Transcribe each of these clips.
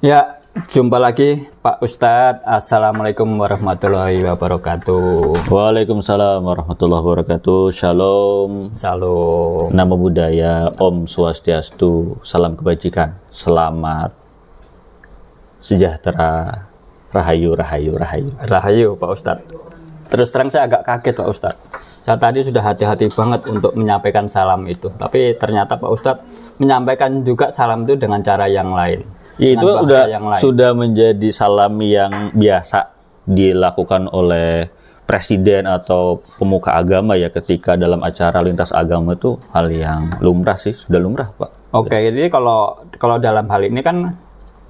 Ya, jumpa lagi Pak Ustadz. Assalamualaikum warahmatullahi wabarakatuh. Waalaikumsalam warahmatullahi wabarakatuh. Shalom. Salam. Namo Buddhaya. Om Swastiastu. Salam kebajikan. Selamat sejahtera. Rahayu, rahayu, rahayu. Rahayu Pak Ustadz. Terus terang saya agak kaget Pak Ustadz. Saya tadi sudah hati-hati banget untuk menyampaikan salam itu. Tapi ternyata Pak Ustadz menyampaikan juga salam itu dengan cara yang lain. Ya, itu sudah menjadi salam yang biasa dilakukan oleh presiden atau pemuka agama ya ketika dalam acara lintas agama, itu hal yang lumrah sih, sudah lumrah Pak. Oke, jadi kalau dalam hal ini kan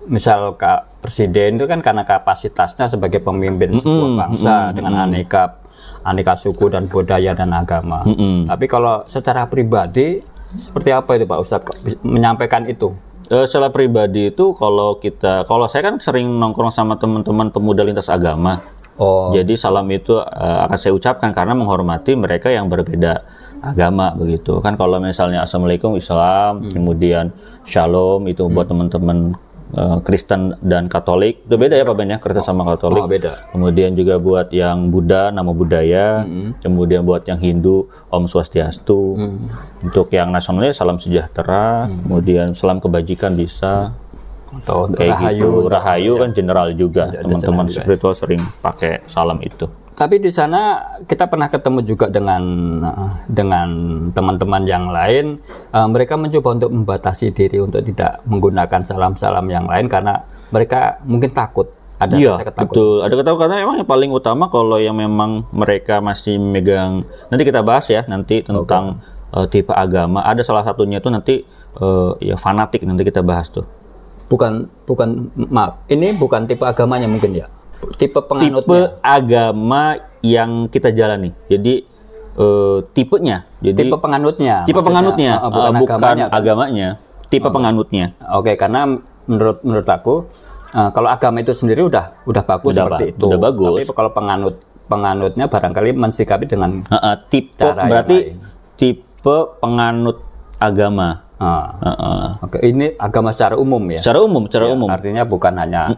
misal presiden itu kan karena kapasitasnya sebagai pemimpin sebuah bangsa dengan aneka suku dan budaya dan agama. Tapi kalau secara pribadi seperti apa itu Pak Ustadz menyampaikan itu? Secara pribadi itu kalau saya kan sering nongkrong sama teman-teman pemuda lintas agama. Jadi salam itu akan saya ucapkan karena menghormati mereka yang berbeda agama begitu. Kan kalau misalnya Assalamualaikum Islam, kemudian Shalom itu buat teman-teman Kristen dan Katolik itu beda ya Pak Ben ya, Kristen sama Katolik. Beda. Kemudian juga buat yang Buddha Namo Buddhaya, kemudian buat yang Hindu Om Swastiastu. Untuk yang nasionalnya salam sejahtera, kemudian salam kebajikan bisa. Atau kayak rahayu, gitu. Rahayu kan general juga. Teman-teman spiritual sering pakai salam itu. Tapi di sana kita pernah ketemu juga dengan teman-teman yang lain. Mereka mencoba untuk membatasi diri untuk tidak menggunakan salam-salam yang lain karena mereka mungkin takut. Ada rasa ketakutan. Betul. Ada ketakutan karena memang yang paling utama kalau yang memang mereka masih memegang. Nanti kita bahas ya nanti tentang tipe agama. Ada salah satunya itu nanti ya fanatik, nanti kita bahas tuh. Maaf. Ini bukan tipe agamanya mungkin ya. Tipe penganutnya. Tipe agama yang kita jalani. Jadi tipenya. Jadi tipe penganutnya. Tipe penganutnya, bukan agamanya. Tipe penganutnya. Oke, karena menurut aku kalau agama itu sendiri udah bagus seperti itu. Udah bagus. Tapi kalau penganutnya barangkali mensikapi dengan tipe cara berarti tipe penganut agama. Oke, ini agama secara umum ya? Secara umum. Artinya bukan hanya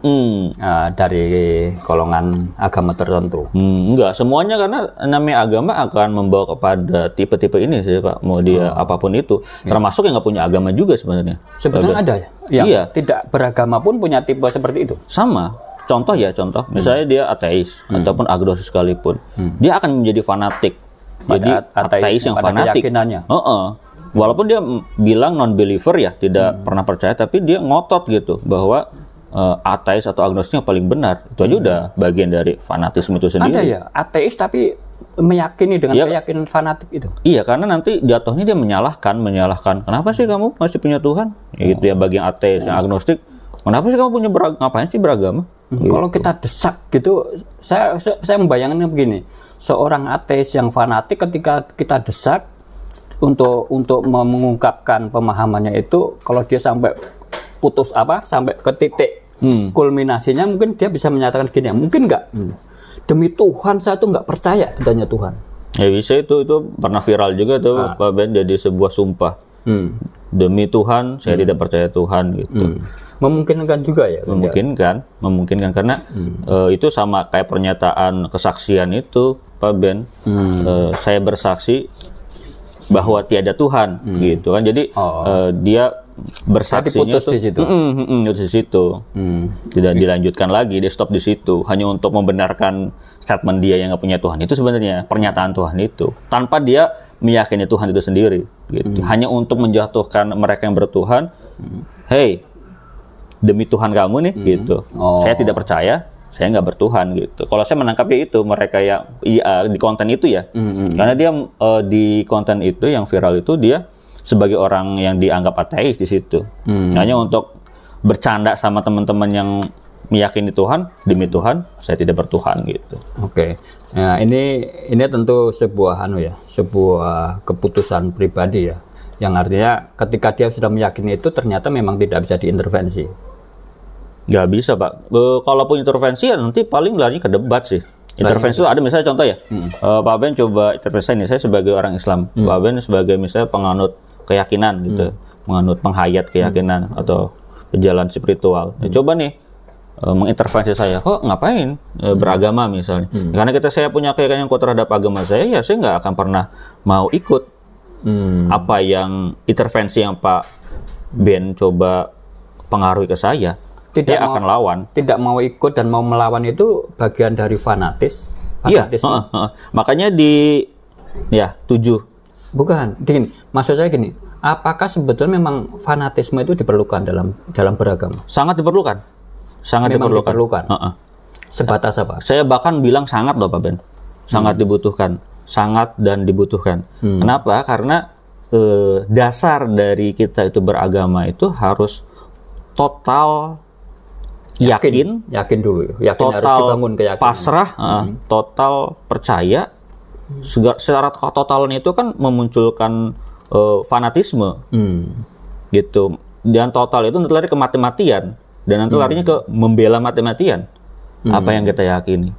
dari golongan agama tertentu. Enggak, semuanya karena namanya agama akan membawa kepada tipe-tipe ini sih Pak. Mau dia apapun itu, termasuk yang nggak punya agama juga sebenarnya. Sebetulnya ada ya? Yang tidak beragama pun punya tipe seperti itu? Sama. Contoh, misalnya dia ateis ataupun agnostik sekalipun, dia akan menjadi fanatik. Jadi ateis yang fanatik. Walaupun dia bilang non-believer ya, tidak pernah percaya, tapi dia ngotot gitu bahwa ateis atau agnostik yang paling benar. Itu aja udah bagian dari fanatisme itu sendiri. Ada ya, ateis tapi meyakini dengan keyakinan fanatik itu. Iya, karena nanti jatuhnya dia menyalahkan. Kenapa sih kamu masih punya Tuhan? Ya, gitu ya, bagian ateis, yang agnostik. Kenapa sih kamu punya ngapain sih beragama? Gitu. Kalau kita desak gitu, saya membayangkannya begini. Seorang ateis yang fanatik ketika kita desak untuk mengungkapkan pemahamannya itu, kalau dia sampai sampai ke titik kulminasinya, mungkin dia bisa menyatakan gini, mungkin nggak, demi Tuhan saya tuh nggak percaya adanya Tuhan. Ya bisa, itu pernah viral juga tuh Pak Ben, jadi sebuah sumpah. Demi Tuhan saya tidak percaya Tuhan gitu. Memungkinkan juga ya? Memungkinkan karena itu sama kayak pernyataan kesaksian itu Pak Ben. Saya bersaksi bahwa tiada Tuhan gitu kan, jadi dia bersaksinya putus di situ. Putus di situ. Tidak dilanjutkan lagi, dia stop di situ hanya untuk membenarkan statement dia yang nggak punya Tuhan itu, sebenarnya pernyataan Tuhan itu tanpa dia meyakini Tuhan itu sendiri gitu. Hanya untuk menjatuhkan mereka yang bertuhan. Hey, demi Tuhan kamu nih gitu. Saya tidak percaya, saya nggak bertuhan gitu. Kalau saya menangkapnya itu mereka yang di konten itu ya, karena dia di konten itu yang viral itu dia sebagai orang yang dianggap ateis di situ, hanya untuk bercanda sama teman-teman yang meyakini Tuhan, demi Tuhan saya tidak bertuhan gitu. Oke. Nah, ini tentu sebuah sebuah keputusan pribadi ya, yang artinya ketika dia sudah meyakini itu ternyata memang tidak bisa diintervensi. Nggak bisa Pak. Kalaupun intervensi ya nanti paling lari ke debat sih. Intervensi itu ada misalnya contoh ya. Pak Ben coba intervensi ini, saya sebagai orang Islam, Pak Ben sebagai misalnya penganut keyakinan gitu, menganut penghayat keyakinan atau jalan spiritual. Ya, coba nih mengintervensi saya, kok ngapain beragama misalnya. Karena saya punya keyakinan kuat terhadap agama saya, ya saya nggak akan pernah mau ikut apa yang intervensi yang Pak Ben coba pengaruhi ke saya. Dia akan lawan. Tidak mau ikut dan mau melawan itu bagian dari fanatisme. Iya, makanya 7. Bukan, gini, maksud saya gini, apakah sebetulnya memang fanatisme itu diperlukan dalam beragama? Sangat diperlukan. Memang diperlukan. Sebatas apa? Saya bahkan bilang sangat loh Pak Ben. Sangat dibutuhkan. Sangat dan dibutuhkan. Kenapa? Karena dasar dari kita itu beragama itu harus total yakin dulu. Yakin total harus dibangun keyakinan. Pasrah, total percaya. Secara totalnya itu kan memunculkan fanatisme. Gitu. Dan total itu nanti lari ke mati-matian. Dan nanti larinya ke membela mati-matian. Apa yang kita yakini.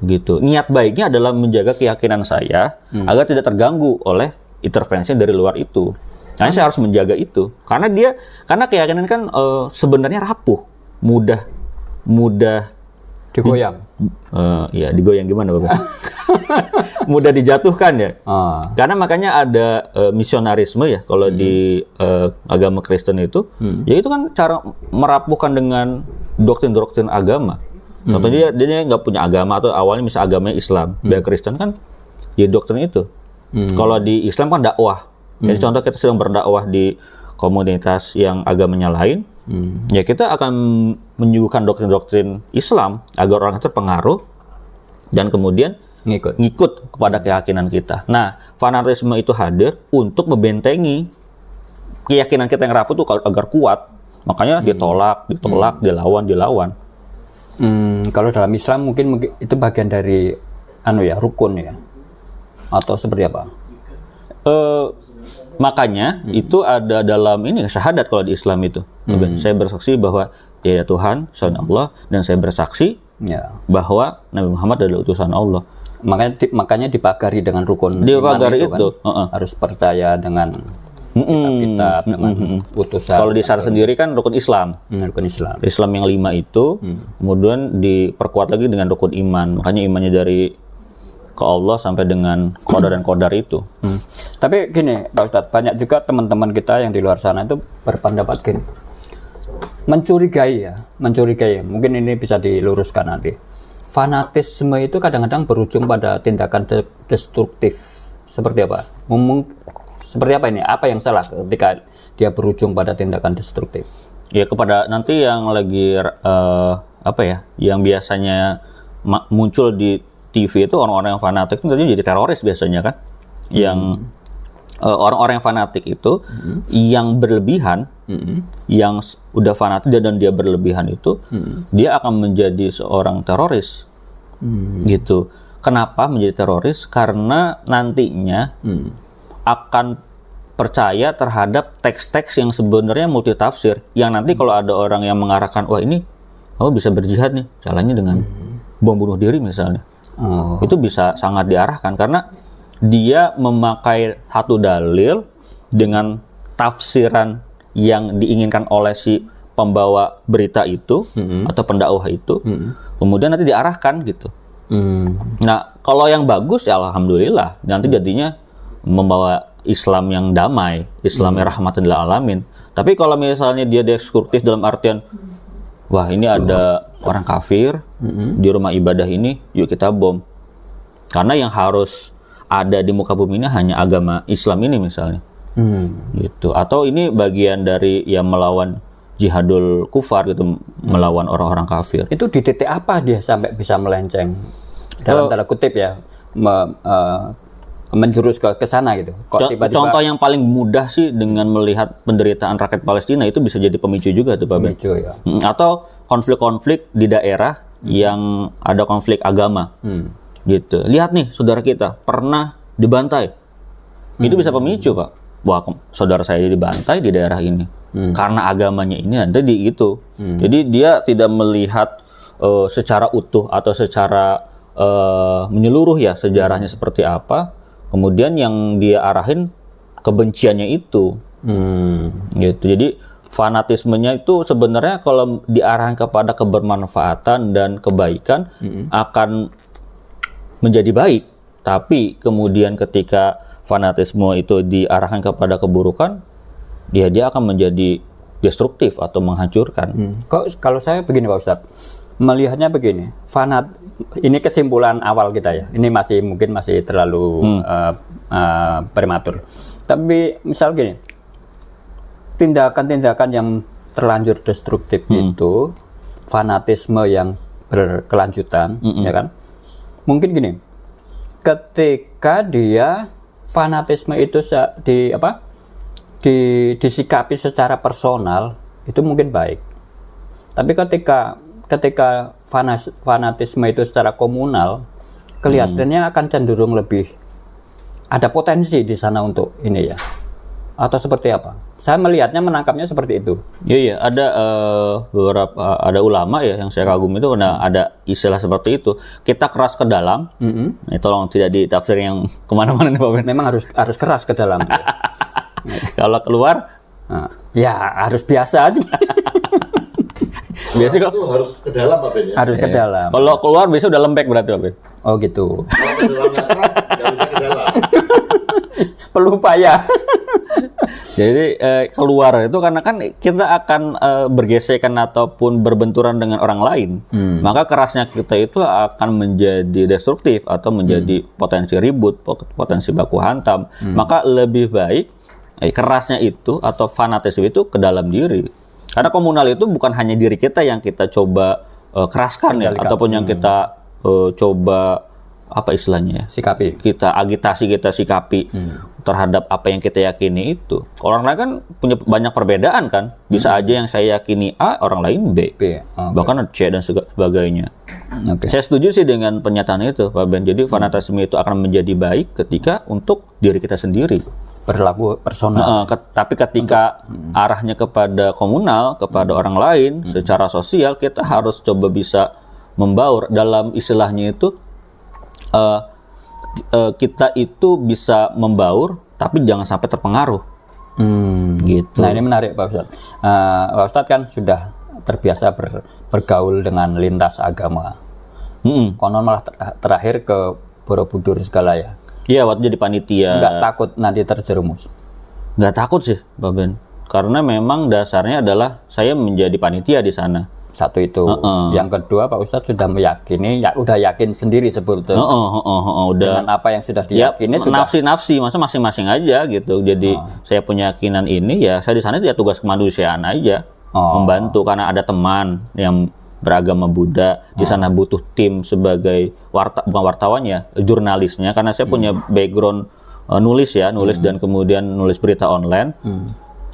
Gitu. Niat baiknya adalah menjaga keyakinan saya agar tidak terganggu oleh intervensi dari luar itu. Karena saya harus menjaga itu. Karena keyakinan kan sebenarnya rapuh, mudah digoyang. Ya digoyang gimana Bapak? Mudah dijatuhkan ya. Karena makanya ada misionarisme ya kalau di agama Kristen itu, ya itu kan cara merapuhkan dengan doktrin-doktrin agama. Contohnya dia nggak punya agama atau awalnya misalnya agamanya Islam, dan Kristen kan ya doktrin itu. Kalau di Islam kan dakwah. Jadi contoh kita sedang berdakwah di komunitas yang agamanya lain, ya kita akan menyuguhkan doktrin-doktrin Islam agar orang terpengaruh dan kemudian ngikut kepada keyakinan kita. Nah, fanatisme itu hadir untuk membentengi keyakinan kita yang rapuh itu agar kuat. Makanya ditolak, dilawan. Kalau dalam Islam mungkin itu bagian dari rukun ya, atau seperti apa? Makanya itu ada dalam ini syahadat kalau di Islam itu. Saya bersaksi bahwa dia Tuhan, selain Allah, dan saya bersaksi bahwa Nabi Muhammad adalah utusan Allah. Makanya dipagari dengan rukun dipagari iman itu kan? Harus percaya dengan kitab-kitab, dengan utusan. Kalau di Syar sendiri kan rukun Islam. Rukun Islam. Islam yang 5 itu, kemudian diperkuat lagi dengan rukun iman. Makanya imannya dari ke Allah sampai dengan qadar dan qadar itu. Tapi gini, Pak Ustadz, banyak juga teman-teman kita yang di luar sana itu berpendapat gini, mencurigai. Mungkin ini bisa diluruskan nanti. Fanatisme itu kadang-kadang berujung pada tindakan destruktif. Seperti apa? Seperti apa ini? Apa yang salah ketika dia berujung pada tindakan destruktif? Ya kepada nanti yang lagi yang biasanya muncul di TV itu orang-orang yang fanatik itu jadi teroris biasanya kan. Yang orang-orang yang fanatik itu yang berlebihan, yang udah fanatik dan dia berlebihan itu, dia akan menjadi seorang teroris. Gitu. Kenapa menjadi teroris? Karena nantinya akan percaya terhadap teks-teks yang sebenarnya multitafsir. Yang nanti kalau ada orang yang mengarahkan, wah ini kamu bisa berjihad nih, caranya dengan bom bunuh diri misalnya. Itu bisa sangat diarahkan karena dia memakai satu dalil dengan tafsiran yang diinginkan oleh si pembawa berita itu atau pendakwah itu, kemudian nanti diarahkan gitu. Nah, kalau yang bagus ya alhamdulillah, nanti jadinya membawa Islam yang damai, Islam yang rahmatan lil alamin. Tapi kalau misalnya dia destruktif dalam artian, wah ini ada orang kafir di rumah ibadah ini, yuk kita bom. Karena yang harus ada di muka bumi ini hanya agama Islam ini misalnya. Gitu. Atau ini bagian dari yang melawan jihadul kufar gitu, melawan orang-orang kafir. Itu di titik apa dia sampai bisa melenceng? Dalam tanda kutip ya, menjurus ke sana gitu. Kok tiba-tiba... Contoh yang paling mudah sih dengan melihat penderitaan rakyat Palestina itu bisa jadi pemicu juga tuh Pak Ben. Ya. Atau konflik-konflik di daerah yang ada konflik agama. Gitu. Lihat nih, saudara kita pernah dibantai. Itu bisa pemicu, Pak. Wah, saudara saya dibantai di daerah ini. Karena agamanya ini nanti di itu. Jadi dia tidak melihat secara utuh atau secara menyeluruh ya sejarahnya seperti apa. Kemudian yang dia arahin kebenciannya itu. Gitu. Jadi fanatismenya itu sebenarnya kalau diarahkan kepada kebermanfaatan dan kebaikan akan menjadi baik. Tapi kemudian ketika fanatisme itu diarahkan kepada keburukan, dia akan menjadi destruktif atau menghancurkan. Kalau saya begini Pak Ustadz, melihatnya begini, ini kesimpulan awal kita ya, ini mungkin masih terlalu prematur. Tapi misal gini, tindakan-tindakan yang terlanjur destruktif itu, fanatisme yang berkelanjutan, ya kan? Mungkin gini, ketika dia fanatisme itu disikapi secara personal, itu mungkin baik. Tapi ketika fanatisme itu secara komunal, kelihatannya akan cenderung lebih ada potensi di sana untuk ini ya. Atau seperti apa? Saya menangkapnya seperti itu. Iya, ada beberapa ada ulama ya yang saya kagum itu ada istilah seperti itu. Kita keras ke dalam, tolong tidak ditafsir yang kemana-mana nih Pak Ben. Memang harus keras ke dalam. Kalau keluar, ya harus biasa aja. Biasanya itu harus ke dalam Pak Ben ya. Harus ke dalam. Kalau keluar biasanya udah lembek berarti Pak Ben. Oh gitu. Kalau ke dalam nggak keras, nggak bisa ke dalam. Perlu upaya. Jadi keluar itu karena kan kita akan bergesekan ataupun berbenturan dengan orang lain. Maka kerasnya kita itu akan menjadi destruktif atau menjadi potensi ribut, potensi baku hantam. Maka lebih baik kerasnya itu atau fanatisme itu ke dalam diri. Karena komunal itu bukan hanya diri kita yang kita coba keraskan ya, ataupun yang kita coba apa istilahnya ya? Sikapi. Kita agitasi, kita sikapi terhadap apa yang kita yakini itu. Orang lain kan punya banyak perbedaan kan. Bisa aja yang saya yakini A, orang lain B. Bahkan C dan sebagainya. Saya setuju sih dengan pernyataan itu, Pak Ben. Jadi fanatisme itu akan menjadi baik ketika untuk diri kita sendiri. Berlaku personal. Tapi ketika arahnya kepada komunal, kepada orang lain, secara sosial, kita harus coba bisa membaur. Dalam istilahnya itu, kita itu bisa membaur, tapi jangan sampai terpengaruh. Gitu. Nah ini menarik Pak Ustadz. Pak Ustadz kan sudah terbiasa bergaul dengan lintas agama. Konon malah terakhir ke Borobudur segala ya. Iya, waktu jadi panitia. Nggak takut nanti terjerumus? Nggak takut sih, Pak Ben. Karena memang dasarnya adalah saya menjadi panitia di sana. Satu itu. Yang kedua, Pak Ustadz sudah meyakini, udah yakin sendiri sebetulnya. Udah. Dengan apa yang sudah diyakini sudah. Nafsi, masa masing-masing aja gitu. Jadi saya punya keyakinan ini, ya saya di sana ya tugas kemanusiaan aja, membantu karena ada teman yang beragama Buddha di sana butuh tim sebagai bukan wartawannya, jurnalisnya, karena saya punya background nulis dan kemudian nulis berita online.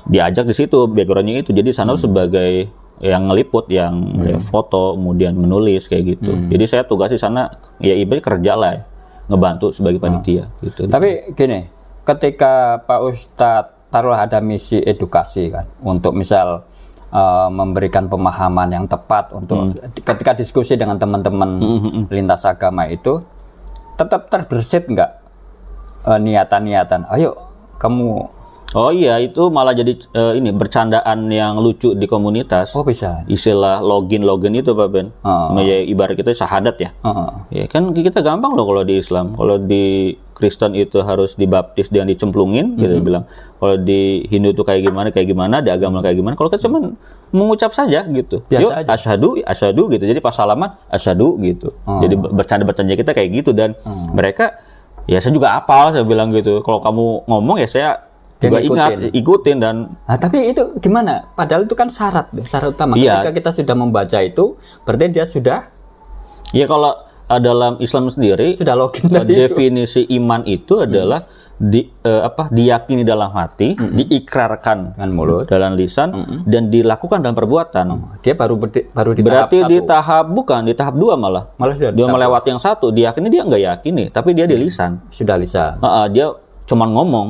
Diajak di situ backgroundnya itu, jadi sana sebagai yang ngeliput, yang foto, kemudian menulis kayak gitu. Jadi saya tugas di sana ya ibaratnya kerja lah, ngebantu sebagai panitia gitu. Tapi gini, ketika Pak Ustadz taruhlah ada misi edukasi kan, untuk misal memberikan pemahaman yang tepat untuk ketika diskusi dengan teman-teman lintas agama itu, tetap terbersit nggak niatan-niatan? Ayo kamu. Oh iya, itu malah jadi bercandaan yang lucu di komunitas. Oh bisa. Istilah login itu Pak Ben. Ya, ibarat kita syahadat ya. Ya kan kita gampang loh kalau di Islam. Kalau di Kristen itu harus dibaptis dan dicemplungin, gitu bilang. Kalau di Hindu itu kayak gimana, di agama kayak gimana. Kalau kita cuma mengucap saja gitu. Biasa yuk aja. asyhadu gitu. Jadi pas salaman asyhadu gitu. Jadi bercanda kita kayak gitu, dan mereka ya saya juga hafal, saya bilang gitu. Kalau kamu ngomong ya saya juga ikutin dan. Nah, tapi itu gimana? Padahal itu kan syarat utama. Iya. Ketika kita sudah membaca itu, berarti dia sudah. Ya kalau dalam Islam sendiri Sudah login tadi definisi iman itu adalah diyakini dalam hati, diikrarkan dengan mulut, dalam lisan, dan dilakukan dalam perbuatan. Dia baru di Berarti tahap di tahap 2 malah. sudah Dia melewati yang satu, diyakini dia nggak yakini, tapi dia di lisan. sudah lisan. Dia cuman ngomong,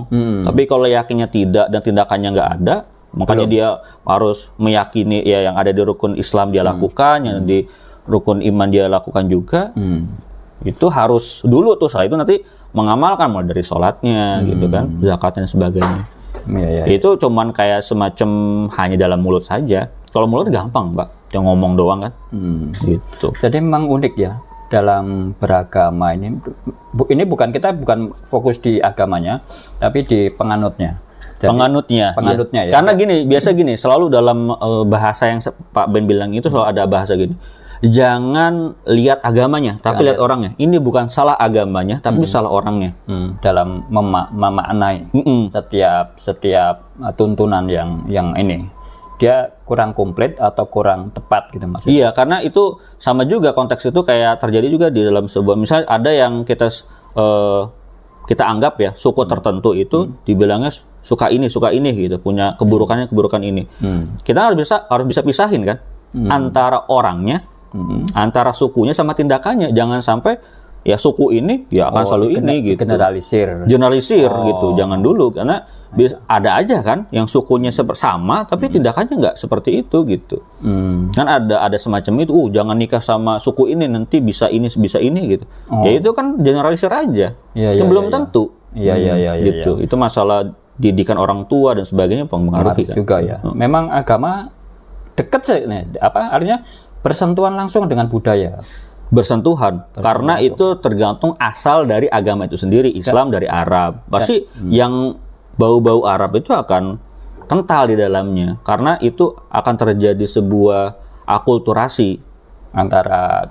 tapi kalau yakinnya tidak dan tindakannya nggak ada, makanya dia harus meyakini ya yang ada di rukun Islam dia lakukan, yang di rukun iman dia lakukan juga. Itu harus dulu tuh, setelah itu nanti mengamalkan mulai dari sholatnya gitu kan, zakatnya dan sebagainya. Iya. Itu cuman kayak semacam hanya dalam mulut saja. Kalau mulut gampang, Pak. Yang ngomong doang kan. Gitu. Jadi memang unik ya dalam beragama ini. Ini kita bukan fokus di agamanya, tapi di penganutnya. Jadi, penganutnya ya. Karena biasa gini, selalu dalam bahasa yang Pak Ben bilang itu selalu ada bahasa gini. Jangan lihat agamanya, tapi lihat orangnya. Ini bukan salah agamanya, tapi salah orangnya. Dalam memaknai setiap tuntunan yang ini, dia kurang komplit atau kurang tepat gitu maksudnya. Iya, karena itu sama juga konteks itu kayak terjadi juga di dalam sebuah, misalnya ada yang kita anggap ya suku tertentu itu dibilangnya suka ini gitu, punya keburukan ini. Kita harus bisa pisahin kan antara orangnya, antara sukunya sama tindakannya. Jangan sampai ya suku ini ya akan selalu ini gitu. Generalisir gitu. Jangan dulu, karena ada aja kan yang sukunya sama tapi tindakannya nggak seperti itu gitu. Kan ada semacam itu. Jangan nikah sama suku ini, nanti bisa ini gitu. Ya itu kan generalisir aja. Yang belum tentu. Iya. Gitu. Itu masalah didikan orang tua dan sebagainya mempengaruhi kan. Juga ya. Memang agama dekat sih, artinya bersentuhan langsung dengan budaya. Bersentuhan. Karena itu tergantung asal dari agama itu sendiri. Islam dari Arab. Pasti yang bau-bau Arab itu akan kental di dalamnya. Karena itu akan terjadi sebuah akulturasi antara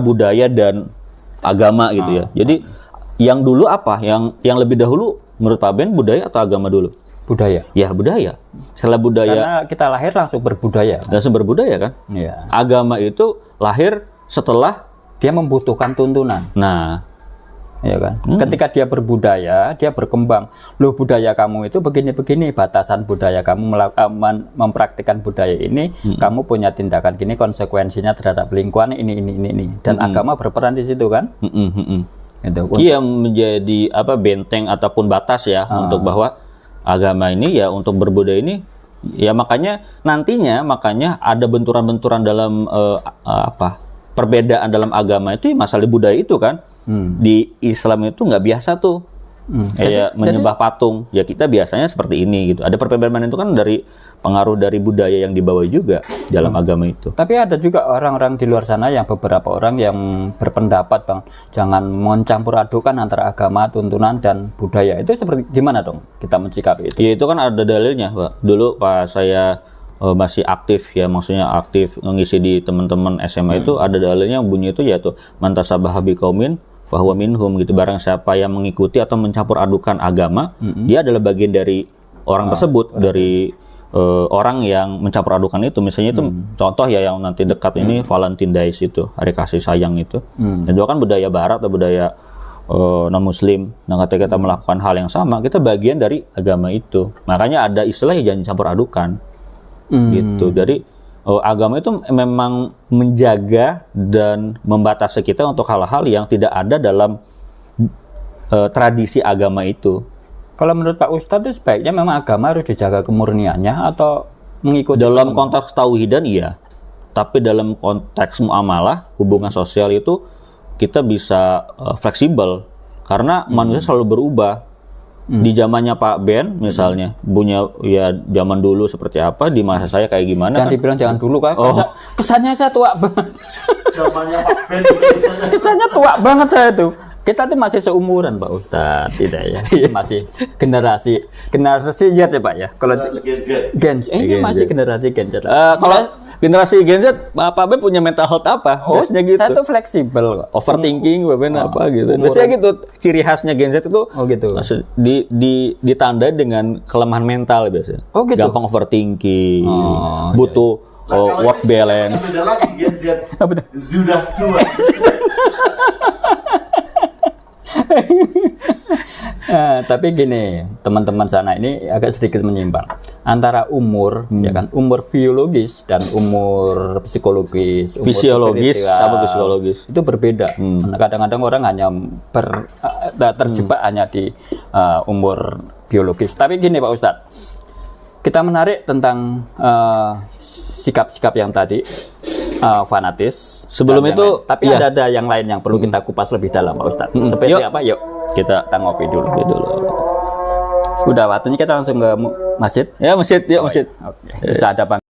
budaya dan agama gitu ya. Jadi yang dulu apa? Yang lebih dahulu menurut Pak Ben, budaya atau agama dulu? Budaya. Ya, budaya. Setelah budaya. Karena kita lahir langsung berbudaya. Langsung berbudaya kan? Iya. Agama itu lahir setelah dia membutuhkan tuntunan. Nah, ya kan? Ketika dia berbudaya, dia berkembang. Loh, budaya kamu itu begini-begini, batasan budaya kamu mempraktikkan budaya ini, kamu punya tindakan gini, konsekuensinya terhadap lingkungan ini. Dan agama berperan di situ kan? Iya, menjadi benteng ataupun batas ya untuk bahwa agama ini ya untuk berbudaya ini ya, makanya ada benturan-benturan dalam perbedaan dalam agama itu masalah budaya itu kan. Di Islam itu nggak biasa tuh kayak menyembah patung. Ya kita biasanya seperti ini gitu. Ada perbedaan itu kan dari pengaruh dari budaya yang dibawa juga dalam agama itu. Tapi ada juga orang-orang di luar sana, yang beberapa orang yang berpendapat, Bang, jangan mencampur adukan antara agama, tuntunan dan budaya. Itu seperti gimana dong kita mencikapi itu? Ya itu kan ada dalilnya, Pak. Dulu pas saya masih aktif ya, maksudnya aktif ngisi di teman-teman SMA itu ada dalilnya yang bunyi itu yaitu mantasabaha biqaumin fahuwa minhum gitu. Barang siapa yang mengikuti atau mencampur adukan agama, dia adalah bagian dari orang tersebut, dari orang yang mencampur adukan itu. Misalnya itu contoh ya yang nanti dekat ini Valentine Days itu, hari kasih sayang itu. Itu kan budaya barat atau budaya non-muslim. Nah ketika kita melakukan hal yang sama, kita bagian dari agama itu. Makanya ada istilah jangan campur adukan gitu. Jadi agama itu memang menjaga dan membatasi kita untuk hal-hal yang tidak ada dalam tradisi agama itu. Kalau menurut Pak Ustadz itu sebaiknya memang agama harus dijaga kemurniannya atau mengikuti dalam konteks tauhidan iya, tapi dalam konteks muamalah, hubungan sosial itu kita bisa fleksibel karena manusia selalu berubah. Di zamannya Pak Ben misalnya punya ya zaman dulu seperti apa, di masa saya kayak gimana. Jangan dibilang jangan dulu kan. Kesannya saya tua banget. Zamannya Pak Ben kesannya tua banget saya tuh. Kita tuh masih seumuran Pak Ustadz, tidak ya? Masih generasi Z ya Pak ya? Kalau Gen Z, ini masih generasi Gen Z. Kalau generasi Gen Z, Pak Ben punya mental health apa? Biasanya gitu. Saya tuh fleksibel kok. Overthinking, Pak Ben apa gitu. Biasanya gitu. Ciri khasnya Gen Z itu gitu. Ditandai dengan kelemahan mental biasanya. Gitu. Gampang overthinking, butuh work balance. Beda lagi Gen Z. Sudah tua. Tapi gini, teman-teman sana ini agak sedikit menyimpang antara umur, ya kan, umur biologis dan umur psikologis, umur fisiologis sama psikologis itu berbeda. Kadang-kadang orang hanya terjebak hanya di umur biologis. Tapi gini Pak Ustadz, kita menarik tentang sikap-sikap yang tadi fanatis. Sebelum itu, tapi ada yang lain yang perlu kita kupas lebih dalam Pak Ustadz. Seperti apa? Yuk kita ngopi dulu. Udah waktunya kita langsung ke masjid. Ya masjid, ya masjid. Oke. Bisa ada